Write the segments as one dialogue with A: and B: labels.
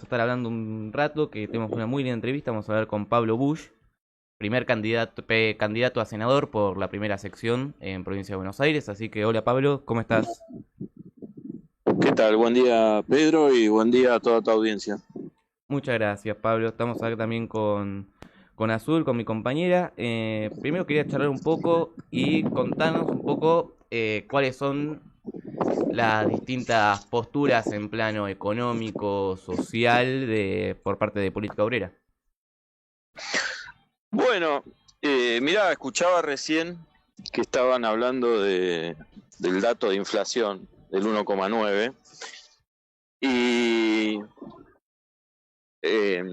A: a estar hablando un rato, que tenemos una muy linda entrevista. Vamos a hablar con Pablo Bush, primer candidato a senador por la primera sección en Provincia de Buenos Aires. Así que hola Pablo, ¿cómo estás?
B: ¿Qué tal? Buen día, Pedro, y buen día a toda tu audiencia.
A: Muchas gracias Pablo. Estamos acá también con Azul, con mi compañera. Primero quería charlar un poco y contarnos un poco cuáles son las distintas posturas en plano económico, social, por parte de Política Obrera.
B: Bueno, mirá, escuchaba recién que estaban hablando del dato de inflación del 1,9 y eh,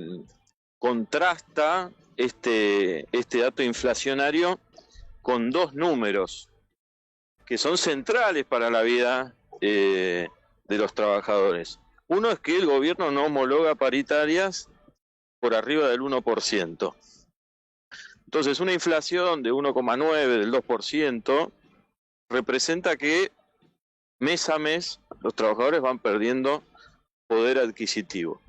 B: contrasta este dato inflacionario con dos números que son centrales para la vida de los trabajadores. Uno es que el gobierno no homologa paritarias por arriba del 1%. Entonces, una inflación de 1,9, del 2%, representa que mes a mes los trabajadores van perdiendo poder adquisitivo.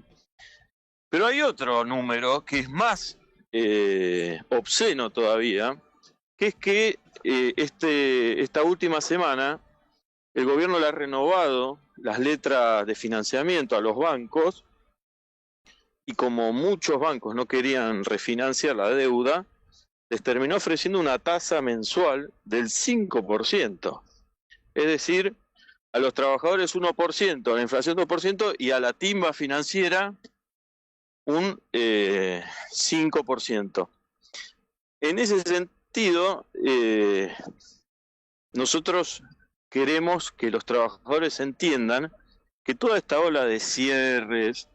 B: Pero hay otro número que es más obsceno todavía, que es que esta última semana el gobierno le ha renovado las letras de financiamiento a los bancos y como muchos bancos no querían refinanciar la deuda, les terminó ofreciendo una tasa mensual del 5%. Es decir, a los trabajadores 1%, a la inflación 2% y a la timba financiera un 5%. En ese sentido, nosotros queremos que los trabajadores entiendan que toda esta ola de cierres,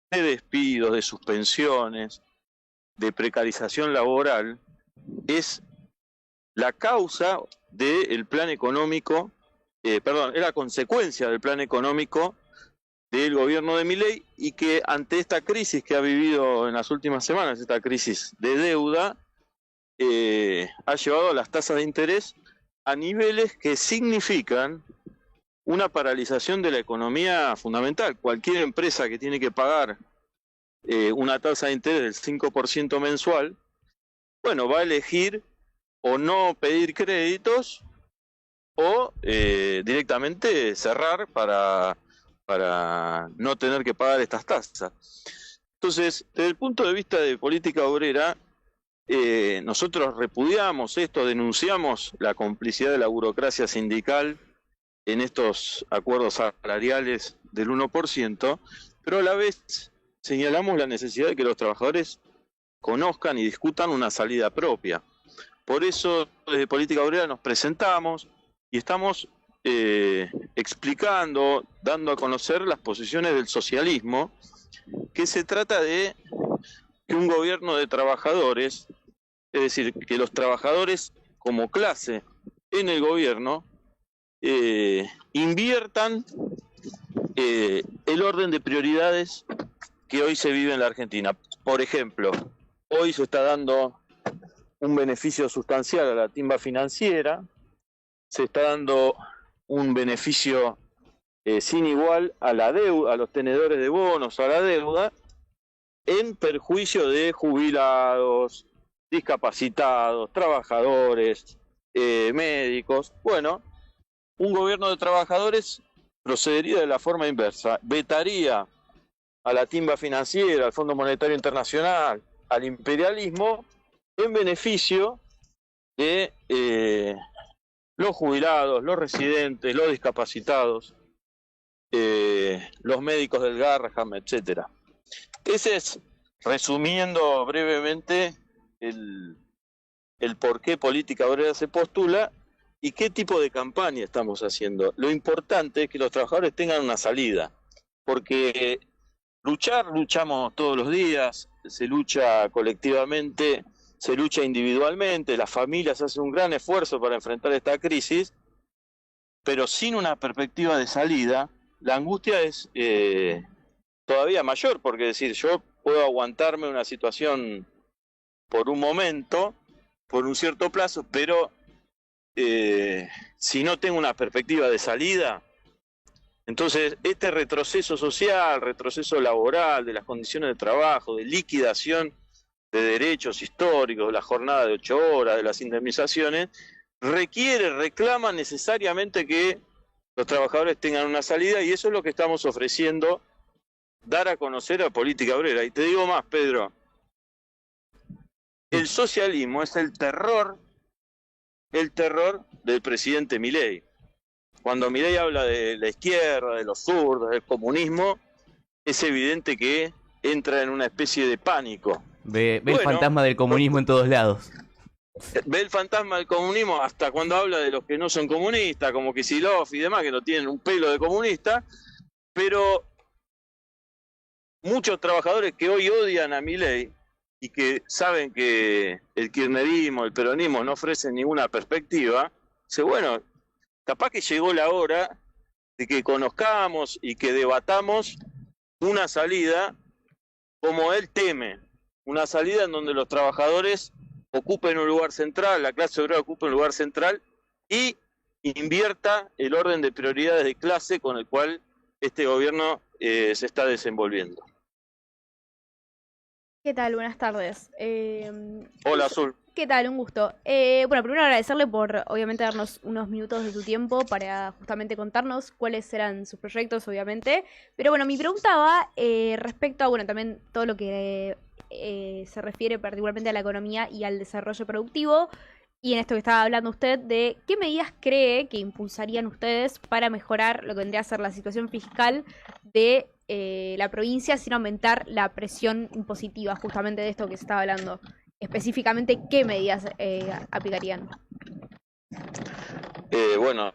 B: de despidos, de suspensiones, de precarización laboral, es la causa del plan económico, es la consecuencia del plan económico del gobierno de Milei y que ante esta crisis que ha vivido en las últimas semanas, esta crisis de deuda, ha llevado a las tasas de interés a niveles que significan una paralización de la economía fundamental. Cualquier empresa que tiene que pagar una tasa de interés del 5% mensual, bueno, va a elegir o no pedir créditos o directamente cerrar para no tener que pagar estas tasas. Entonces, desde el punto de vista de política obrera, nosotros repudiamos esto, denunciamos la complicidad de la burocracia sindical en estos acuerdos salariales del 1%, pero a la vez señalamos la necesidad de que los trabajadores conozcan y discutan una salida propia. Por eso, desde Política Obrera nos presentamos y estamos explicando, dando a conocer las posiciones del socialismo, que se trata de que un gobierno de trabajadores, es decir, que los trabajadores como clase en el gobierno inviertan el orden de prioridades que hoy se vive en la Argentina. Por ejemplo, hoy se está dando un beneficio sustancial a la timba financiera, se está dando un beneficio sin igual a la deuda, a los tenedores de bonos, a la deuda, en perjuicio de jubilados, discapacitados, trabajadores, médicos. Bueno, un gobierno de trabajadores procedería de la forma inversa, vetaría a la timba financiera, al Fondo Monetario Internacional, al imperialismo, en beneficio de los jubilados, los residentes, los discapacitados, los médicos del Garraham, etcétera. Ese es, resumiendo brevemente, el por qué Política Obrera se postula y qué tipo de campaña estamos haciendo. Lo importante es que los trabajadores tengan una salida, porque luchamos todos los días, se lucha colectivamente, se lucha individualmente, las familias hacen un gran esfuerzo para enfrentar esta crisis, pero sin una perspectiva de salida, la angustia es todavía mayor, porque decir, yo puedo aguantarme una situación por un momento, por un cierto plazo, pero si no tengo una perspectiva de salida, Entonces, este retroceso social, retroceso laboral, de las condiciones de trabajo, de liquidación de derechos históricos, de la jornada de 8 horas, de las indemnizaciones, reclama necesariamente que los trabajadores tengan una salida, y eso es lo que estamos ofreciendo, dar a conocer a Política Obrera. Y te digo más, Pedro, el socialismo es el terror del presidente Milei. Cuando Milei habla de la izquierda, de los zurdos, del comunismo, es evidente que entra en una especie de pánico.
A: Ve el fantasma del comunismo en todos lados.
B: Ve el fantasma del comunismo hasta cuando habla de los que no son comunistas, como Kicillof y demás, que no tienen un pelo de comunista, pero muchos trabajadores que hoy odian a Milei y que saben que el kirchnerismo, el peronismo no ofrecen ninguna perspectiva, dice, bueno, capaz que llegó la hora de que conozcamos y que debatamos una salida como él teme, una salida en donde los trabajadores ocupen un lugar central, la clase obrera ocupe un lugar central y invierta el orden de prioridades de clase con el cual este gobierno se está desenvolviendo.
C: ¿Qué tal? Buenas tardes.
B: Hola, Azul.
C: ¿Qué tal? Un gusto. Bueno, primero agradecerle por, obviamente, darnos unos minutos de su tiempo para justamente contarnos cuáles eran sus proyectos, obviamente. Pero bueno, mi pregunta va respecto a, bueno, también todo lo que se refiere particularmente a la economía y al desarrollo productivo. Y en esto que estaba hablando usted, de qué medidas cree que impulsarían ustedes para mejorar lo que vendría a ser la situación fiscal de la provincia sin aumentar la presión impositiva, justamente de esto que se estaba hablando. Específicamente, ¿qué medidas aplicarían?
B: Bueno,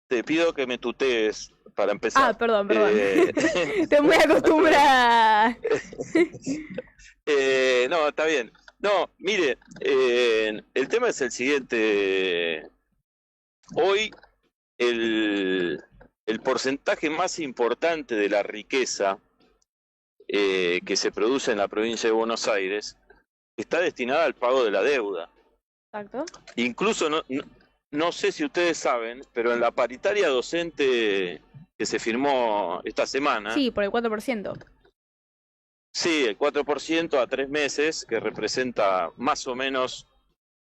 B: te pido que me tutees para empezar.
C: Ah, perdón. Estoy muy acostumbrada.
B: No, está bien. No, mire, el tema es el siguiente. Hoy el porcentaje más importante de la riqueza que se produce en la provincia de Buenos Aires está destinada al pago de la deuda.
C: Exacto.
B: Incluso, no sé si ustedes saben, pero en la paritaria docente que se firmó esta semana...
C: Sí, por el 4%.
B: Sí, el 4% a 3 meses, que representa más o menos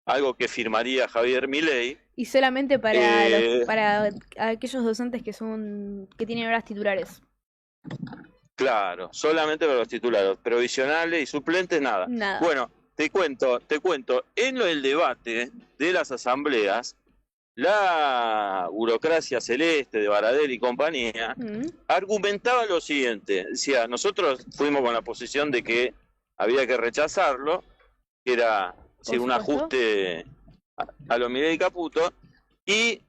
B: algo que firmaría Javier Milei.
C: Y solamente para aquellos docentes que tienen horas titulares.
B: Claro, solamente para los titulares, provisionales y suplentes, nada. Bueno, te cuento, en el debate de las asambleas, la burocracia celeste de Baradel y compañía argumentaba lo siguiente, decía, nosotros fuimos con la posición de que había que rechazarlo, que era un ajuste a lo Milei y Caputo, y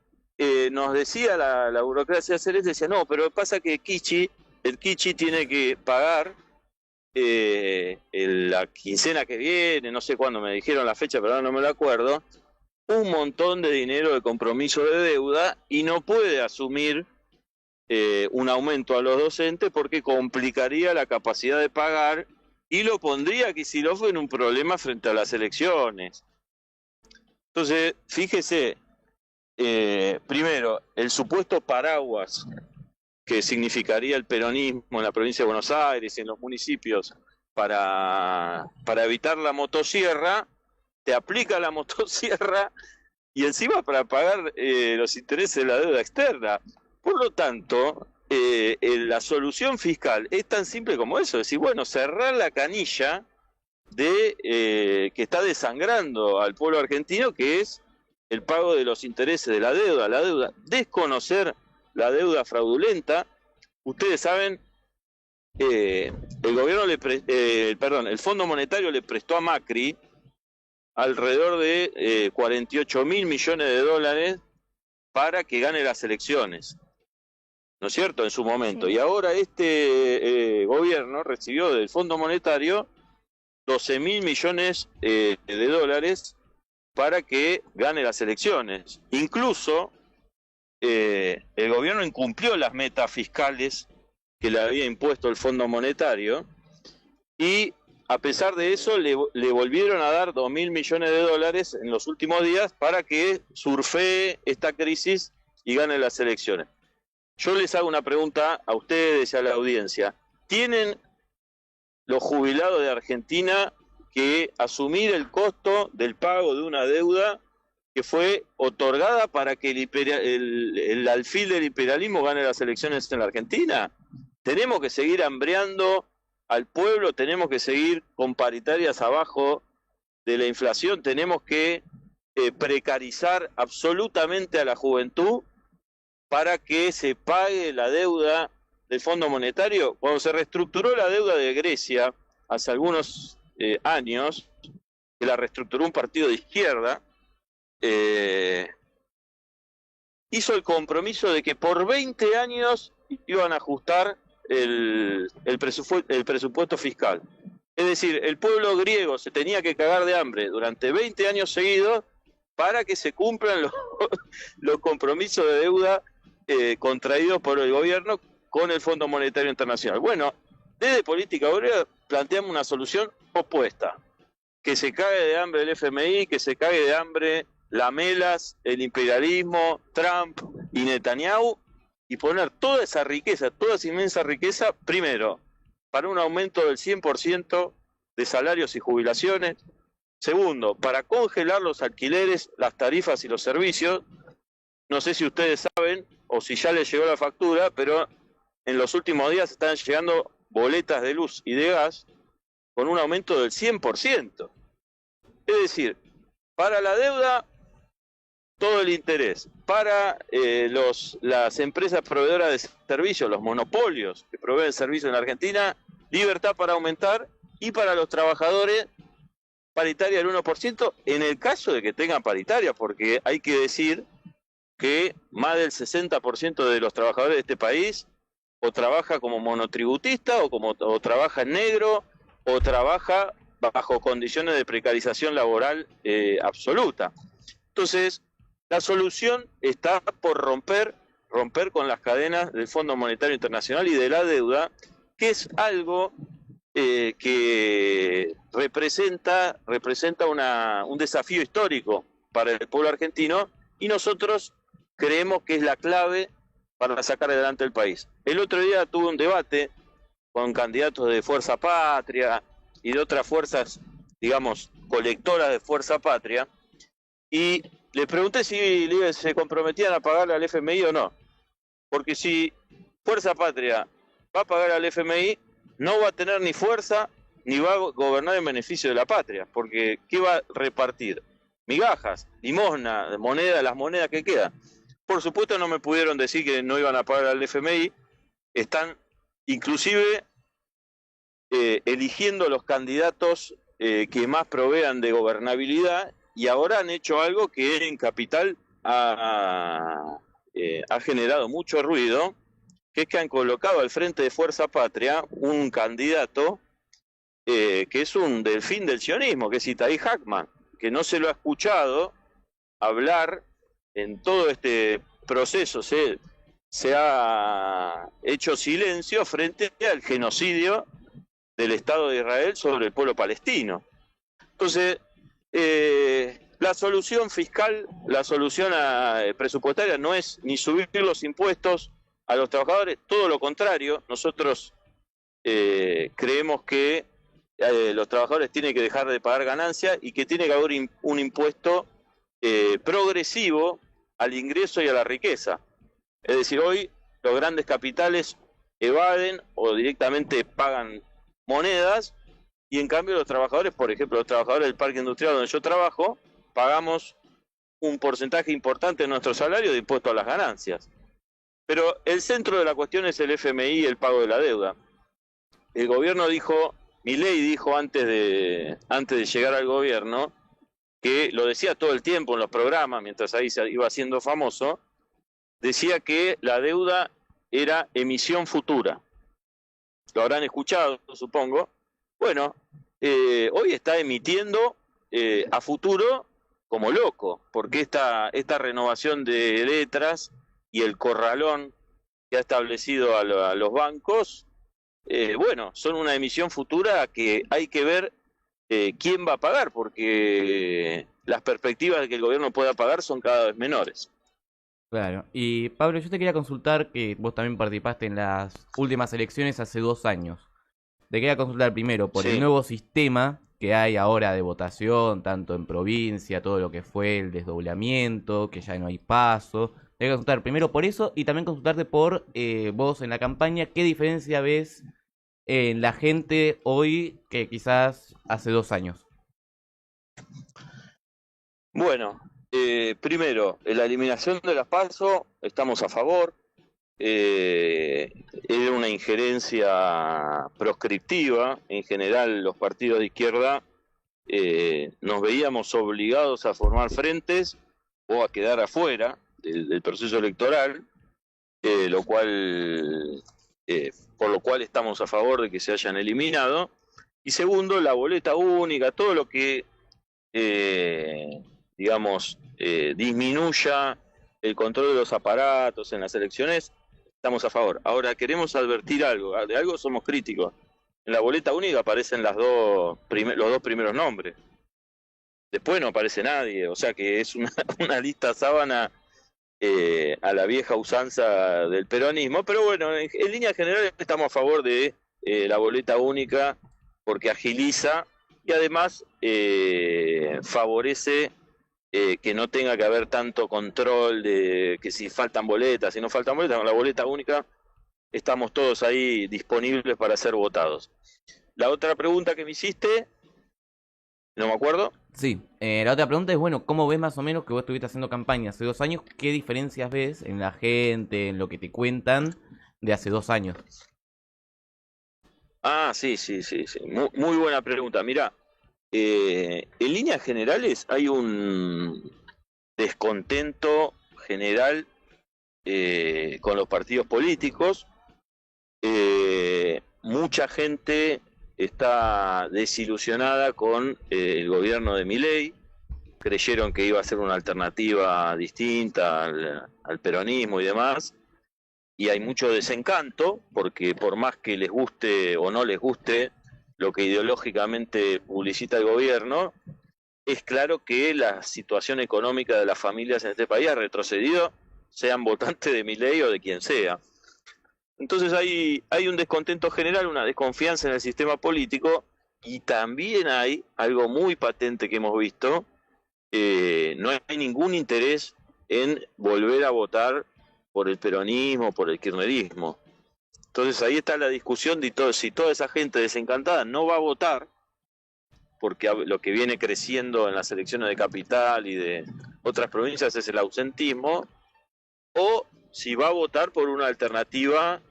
B: nos decía la burocracia celeste, decía, no, pero pasa que el Kichi tiene que pagar la quincena que viene, no sé cuándo me dijeron la fecha, pero ahora no me lo acuerdo, un montón de dinero de compromiso de deuda y no puede asumir un aumento a los docentes porque complicaría la capacidad de pagar y lo pondría a Kicillof en un problema frente a las elecciones. Entonces, fíjese, primero, el supuesto paraguas que significaría el peronismo en la provincia de Buenos Aires y en los municipios para evitar la motosierra, te aplica la motosierra y encima para pagar los intereses de la deuda externa. Por lo tanto, la solución fiscal es tan simple como eso, es decir, bueno, cerrar la canilla que está desangrando al pueblo argentino, que es el pago de los intereses de la deuda, desconocer la deuda fraudulenta. Ustedes saben, el Fondo Monetario le prestó a Macri alrededor de 48.000 millones de dólares para que gane las elecciones, ¿no es cierto?, en su momento. Sí. Y ahora este gobierno recibió del Fondo Monetario 12.000 millones de dólares para que gane las elecciones. Incluso el gobierno incumplió las metas fiscales que le había impuesto el Fondo Monetario y a pesar de eso le volvieron a dar 2.000 millones de dólares en los últimos días para que surfee esta crisis y gane las elecciones. yo les hago una pregunta a ustedes y a la audiencia. ¿Tienen los jubilados de Argentina que asumir el costo del pago de una deuda que fue otorgada para que el alfil del imperialismo gane las elecciones en la Argentina? Tenemos que seguir hambreando al pueblo, tenemos que seguir con paritarias abajo de la inflación, tenemos que precarizar absolutamente a la juventud para que se pague la deuda del Fondo Monetario. Cuando se reestructuró la deuda de Grecia hace algunos años, que la reestructuró un partido de izquierda, hizo el compromiso de que por 20 años iban a ajustar el presupuesto fiscal. Es decir, el pueblo griego se tenía que cagar de hambre durante 20 años seguidos para que se cumplan los compromisos de deuda contraídos por el gobierno con el Fondo Monetario Internacional. Bueno, desde Política Obrera planteamos una solución opuesta: que se cague de hambre el FMI, que se cague de hambre Lamelas, el imperialismo, Trump y Netanyahu, y poner toda esa riqueza, toda esa inmensa riqueza, primero, para un aumento del 100% de salarios y jubilaciones. Segundo, para congelar los alquileres, las tarifas y los servicios. No sé si ustedes saben o si ya les llegó la factura, pero en los últimos días están llegando boletas de luz y de gas con un aumento del 100%. Es decir, para la deuda, todo el interés. Para las empresas proveedoras de servicios, los monopolios que proveen servicios en la Argentina, libertad para aumentar. Y para los trabajadores, paritaria del 1%, en el caso de que tengan paritaria, porque hay que decir que más del 60% de los trabajadores de este país o trabaja como monotributista o trabaja en negro o trabaja bajo condiciones de precarización laboral absoluta. Entonces, la solución está por romper con las cadenas del Fondo Monetario Internacional y de la deuda, que es algo que representa un desafío histórico para el pueblo argentino, y nosotros creemos que es la clave para sacar adelante el país. El otro día tuve un debate con candidatos de Fuerza Patria y de otras fuerzas, digamos, colectoras de Fuerza Patria, y les pregunté si se comprometían a pagarle al FMI o no, porque si Fuerza Patria va a pagar al FMI, no va a tener ni fuerza ni va a gobernar en beneficio de la patria, porque ¿qué va a repartir? Migajas, limosna, las monedas que quedan. Por supuesto no me pudieron decir que no iban a pagar al FMI, están inclusive eligiendo los candidatos que más provean de gobernabilidad, y ahora han hecho algo que en Capital ha generado mucho ruido, que es que han colocado al frente de Fuerza Patria un candidato que es un delfín del sionismo, que es Itai Hackman, que no se lo ha escuchado hablar en todo este proceso. Se ha hecho silencio frente al genocidio del Estado de Israel sobre el pueblo palestino. Entonces, la solución fiscal, la solución presupuestaria no es ni subir los impuestos a los trabajadores, todo lo contrario. Nosotros creemos que los trabajadores tienen que dejar de pagar ganancias y que tiene que haber un impuesto progresivo al ingreso y a la riqueza. Es decir, hoy los grandes capitales evaden o directamente pagan monedas, y en cambio los trabajadores, por ejemplo, los trabajadores del parque industrial donde yo trabajo, pagamos un porcentaje importante de nuestro salario de impuesto a las ganancias. Pero el centro de la cuestión es el FMI y el pago de la deuda. El gobierno dijo, Milei dijo antes de llegar al gobierno, que lo decía todo el tiempo en los programas, mientras ahí se iba haciendo famoso, decía que la deuda era emisión futura. Lo habrán escuchado, supongo. Bueno, hoy está emitiendo a futuro como loco, porque esta renovación de letras y el corralón que ha establecido a los bancos, bueno, son una emisión futura que hay que ver quién va a pagar, porque las perspectivas de que el gobierno pueda pagar son cada vez menores.
A: Claro. Y Pablo, yo te quería consultar que vos también participaste en las últimas elecciones hace 2 años. Te quería consultar primero por el
B: Sí.
A: nuevo sistema que hay ahora de votación, tanto en provincia, todo lo que fue el desdoblamiento, que ya no hay paso. Te quería consultar primero por eso y también consultarte por vos en la campaña, ¿qué diferencia ves en la gente hoy que quizás hace 2 años?
B: Bueno, primero, en la eliminación de las PASO estamos a favor. Era una injerencia proscriptiva. En general, los partidos de izquierda nos veíamos obligados a formar frentes o a quedar afuera del proceso electoral, lo cual, por lo cual estamos a favor de que se hayan eliminado. Y segundo, la boleta única, todo lo que eh, digamos, disminuya el control de los aparatos en las elecciones, estamos a favor. Ahora, queremos advertir algo, de algo somos críticos. En la boleta única aparecen los dos primeros nombres. Después no aparece nadie, o sea que es una, una lista sábana a la vieja usanza del peronismo, pero bueno, en líneas generales estamos a favor de la boleta única porque agiliza y además favorece que no tenga que haber tanto control de que si faltan boletas, si no faltan boletas, con la boleta única estamos todos ahí disponibles para ser votados. La otra pregunta que me hiciste, no me acuerdo.
A: Sí, la otra pregunta es, bueno, ¿cómo ves más o menos que vos estuviste haciendo campaña hace 2 años? ¿Qué diferencias ves en la gente, en lo que te cuentan de hace 2 años?
B: Ah, sí, sí, sí, sí. Muy buena pregunta. Mira, en líneas generales hay un descontento general con los partidos políticos. Mucha gente está desilusionada con el gobierno de Milei. Creyeron que iba a ser una alternativa distinta al peronismo y demás. Y hay mucho desencanto, porque por más que les guste o no les guste lo que ideológicamente publicita el gobierno, es claro que la situación económica de las familias en este país ha retrocedido, sean votantes de Milei o de quien sea. Entonces hay un descontento general, una desconfianza en el sistema político y también hay algo muy patente que hemos visto, no hay ningún interés en volver a votar por el peronismo, por el kirchnerismo. Entonces ahí está la discusión de si toda esa gente desencantada no va a votar, porque lo que viene creciendo en las elecciones de capital y de otras provincias es el ausentismo, o si va a votar por una alternativa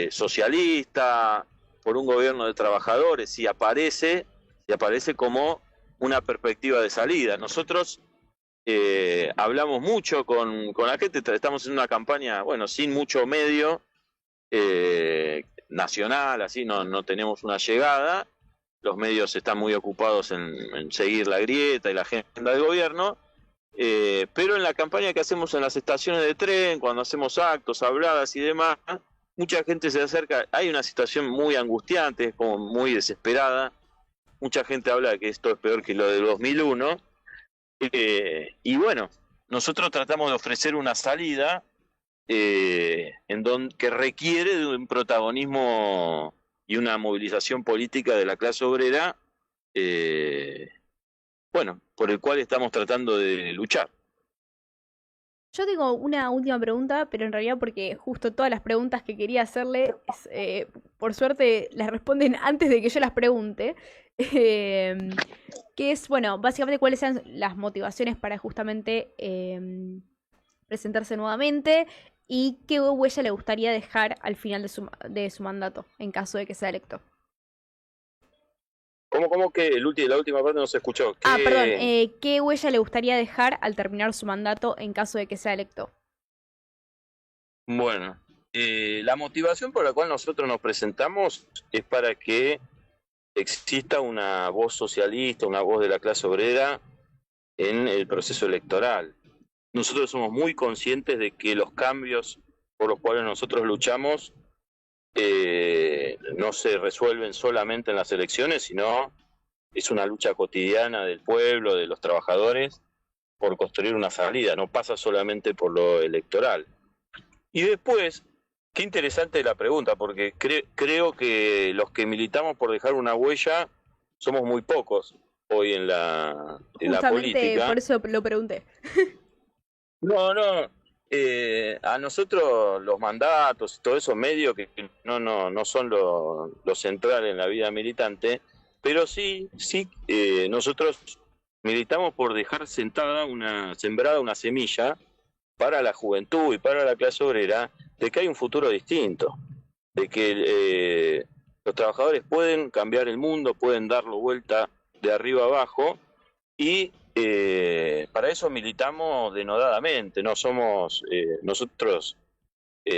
B: socialista, por un gobierno de trabajadores, si aparece como una perspectiva de salida. Nosotros hablamos mucho con la gente, estamos en una campaña, bueno, sin mucho medio nacional, así no tenemos una llegada, los medios están muy ocupados en seguir la grieta y la agenda del gobierno, pero en la campaña que hacemos en las estaciones de tren, cuando hacemos actos, habladas y demás, mucha gente se acerca, hay una situación muy angustiante, como muy desesperada, mucha gente habla de que esto es peor que lo del 2001, y bueno, nosotros tratamos de ofrecer una salida que requiere de un protagonismo y una movilización política de la clase obrera, eh, bueno, por el cual estamos tratando de luchar.
C: Yo tengo una última pregunta, pero en realidad porque justo todas las preguntas que quería hacerle, por suerte las responden antes de que yo las pregunte. Em, que es, bueno, básicamente cuáles sean las motivaciones para justamente presentarse nuevamente y qué huella le gustaría dejar al final de su mandato, en caso de que sea electo.
B: ¿Cómo que la última parte no se escuchó?
C: Ah, perdón, ¿qué huella le gustaría dejar al terminar su mandato en caso de que sea electo?
B: Bueno, la motivación por la cual nosotros nos presentamos es para que exista una voz socialista, una voz de la clase obrera en el proceso electoral. Nosotros somos muy conscientes de que los cambios por los cuales nosotros luchamos no se resuelven solamente en las elecciones, sino es una lucha cotidiana del pueblo, de los trabajadores, por construir una salida, no pasa solamente por lo electoral. Y después, qué interesante la pregunta, porque creo que los que militamos por dejar una huella somos muy pocos hoy en la
C: Justamente
B: política.
C: por eso lo pregunté.
B: No, a nosotros los mandatos y todo eso medio que no son lo central en la vida militante, pero sí, nosotros militamos por dejar sembrada una semilla para la juventud y para la clase obrera de que hay un futuro distinto, de que los trabajadores pueden cambiar el mundo, pueden darlo vuelta de arriba abajo y para eso militamos denodadamente, no somos nosotros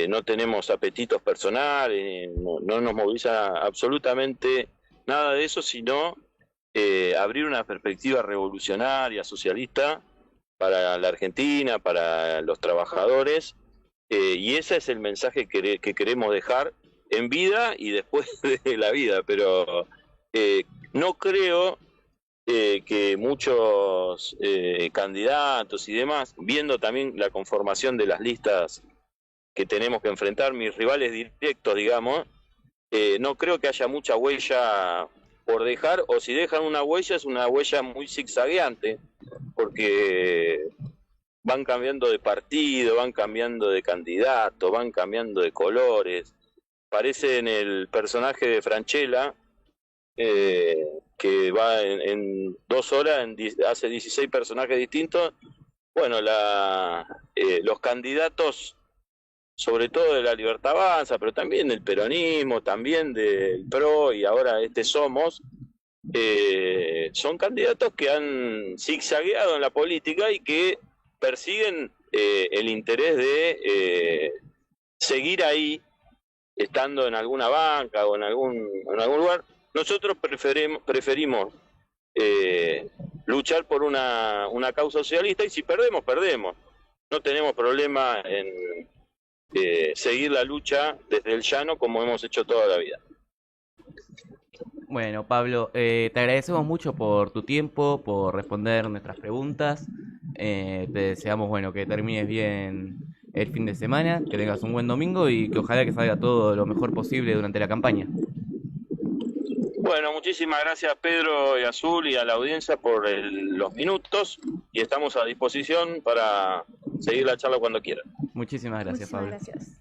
B: no tenemos apetitos personales, no nos moviliza absolutamente nada de eso, sino abrir una perspectiva revolucionaria, socialista para la Argentina, para los trabajadores, y ese es el mensaje que queremos dejar en vida y después de la vida, pero no creo que muchos candidatos y demás, viendo también la conformación de las listas que tenemos que enfrentar, mis rivales directos, digamos, no creo que haya mucha huella por dejar, o si dejan una huella es una huella muy zigzagueante, porque van cambiando de partido, van cambiando de candidato, van cambiando de colores. Parece en el personaje de Francella, que va en 2 horas, hace 16 personajes distintos. Bueno, los candidatos, sobre todo de la Libertad Avanza, pero también del peronismo, también del PRO y ahora Somos, son candidatos que han zigzagueado en la política y que persiguen el interés de seguir ahí, estando en alguna banca o en algún lugar. Nosotros preferimos luchar por una causa socialista, y si perdemos, perdemos. No tenemos problema en seguir la lucha desde el llano como hemos hecho toda la vida.
A: Bueno, Pablo, te agradecemos mucho por tu tiempo, por responder nuestras preguntas. Te deseamos, bueno, que termines bien el fin de semana, que tengas un buen domingo y que ojalá que salga todo lo mejor posible durante la campaña.
B: Bueno, muchísimas gracias Pedro y Azul y a la audiencia por los minutos, y estamos a disposición para seguir la charla cuando quieran.
A: Muchísimas gracias,
C: Muchísimas
A: Pablo.
C: gracias.